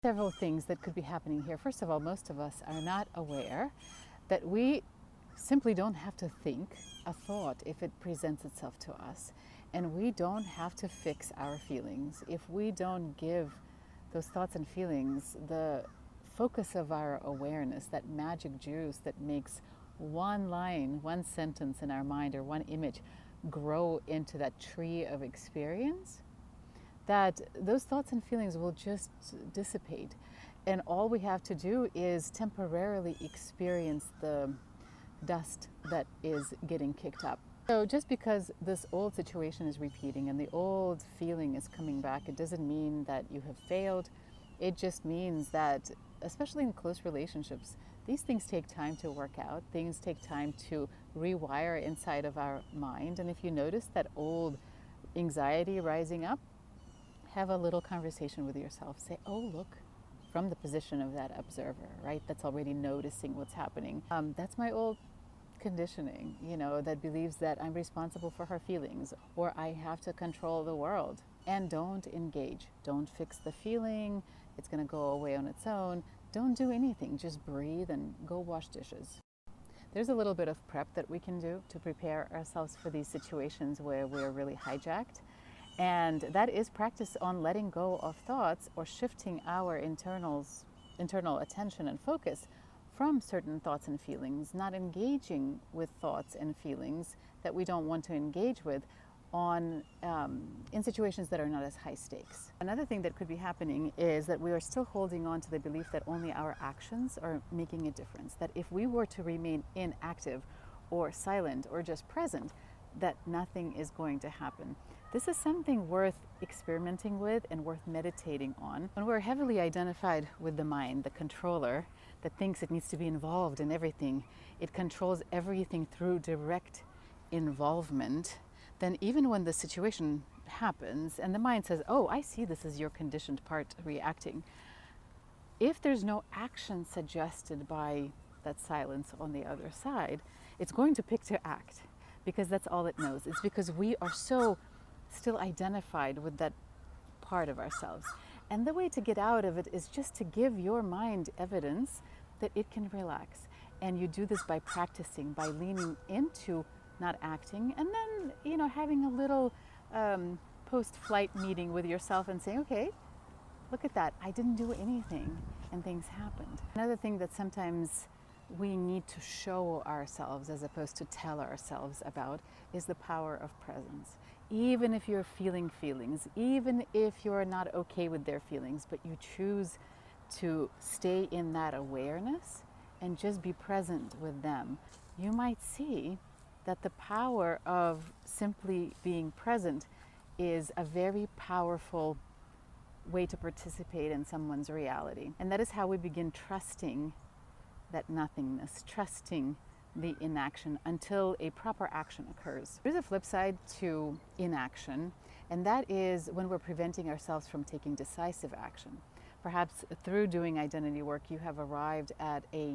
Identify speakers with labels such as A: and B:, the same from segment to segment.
A: Several things that could be happening here. First of all, most of us are not aware that we simply don't have to think a thought if it presents itself to us. And we don't have to fix our feelings. If we don't give those thoughts and feelings the focus of our awareness, that magic juice that makes one line, one sentence in our mind or one image grow into that tree of experience, that those thoughts and feelings will just dissipate. And all we have to do is temporarily experience the dust that is getting kicked up. So just because this old situation is repeating and the old feeling is coming back, it doesn't mean that you have failed. It just means that, especially in close relationships, these things take time to work out. Things take time to rewire inside of our mind. And if you notice that old anxiety rising up, have a little conversation with yourself. Say, oh, look, from the position of that observer, right? That's already noticing what's happening. That's my old conditioning, that believes that I'm responsible for her feelings or I have to control the world. And don't engage. Don't fix the feeling. It's going to go away on its own. Don't do anything. Just breathe and go wash dishes. There's a little bit of prep that we can do to prepare ourselves for these situations where we're really hijacked. And that is practice on letting go of thoughts or shifting our internal attention and focus from certain thoughts and feelings, not engaging with thoughts and feelings that we don't want to engage with in situations that are not as high stakes. Another thing that could be happening is that we are still holding on to the belief that only our actions are making a difference, that if we were to remain inactive or silent or just present, that nothing is going to happen. This is something worth experimenting with and worth meditating on. When we're heavily identified with the mind, the controller that thinks it needs to be involved in everything, it controls everything through direct involvement, then even when the situation happens and the mind says, oh, I see this as your conditioned part reacting, if there's no action suggested by that silence on the other side, it's going to pick to act because that's all it knows. It's because we are so still identified with that part of ourselves. And the way to get out of it is just to give your mind evidence that it can relax. And you do this by practicing, by leaning into not acting, and then, having a little post-flight meeting with yourself and saying, okay, look at that, I didn't do anything and things happened. Another thing that sometimes we need to show ourselves as opposed to tell ourselves about is the power of presence. Even if you're feeling feelings, even if you're not okay with their feelings, but you choose to stay in that awareness and just be present with them, you might see that the power of simply being present is a very powerful way to participate in someone's reality. And that is how we begin trusting that nothingness, trusting the inaction until a proper action occurs. There's a flip side to inaction, and that is when we're preventing ourselves from taking decisive action. Perhaps through doing identity work, you have arrived at a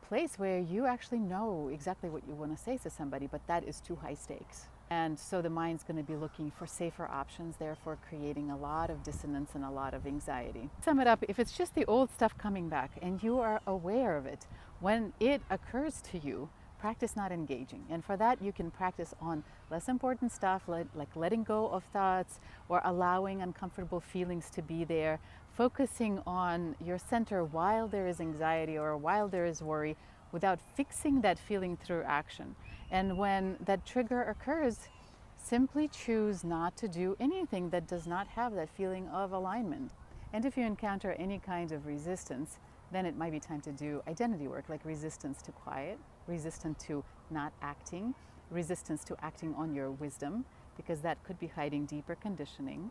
A: place where you actually know exactly what you want to say to somebody, but that is too high stakes. And so the mind's going to be looking for safer options, therefore creating a lot of dissonance and a lot of anxiety. Sum it up, if it's just the old stuff coming back and you are aware of it, when it occurs to you, practice not engaging. And for that, you can practice on less important stuff, like letting go of thoughts or allowing uncomfortable feelings to be there, focusing on your center while there is anxiety or while there is worry, without fixing that feeling through action. And when that trigger occurs, simply choose not to do anything that does not have that feeling of alignment. And if you encounter any kind of resistance, then it might be time to do identity work, like resistance to quiet, resistance to not acting, resistance to acting on your wisdom, because that could be hiding deeper conditioning,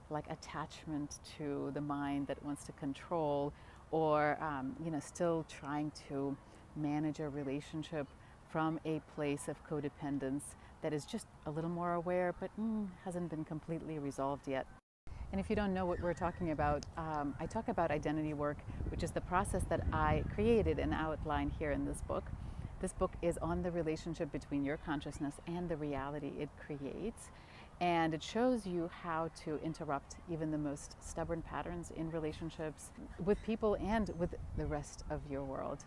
A: like attachment to the mind that wants to control, or still trying to manage a relationship from a place of codependence that is just a little more aware, but hasn't been completely resolved yet. And if you don't know what we're talking about, I talk about identity work, which is the process that I created and outlined here in this book. This book is on the relationship between your consciousness and the reality it creates. And it shows you how to interrupt even the most stubborn patterns in relationships with people and with the rest of your world.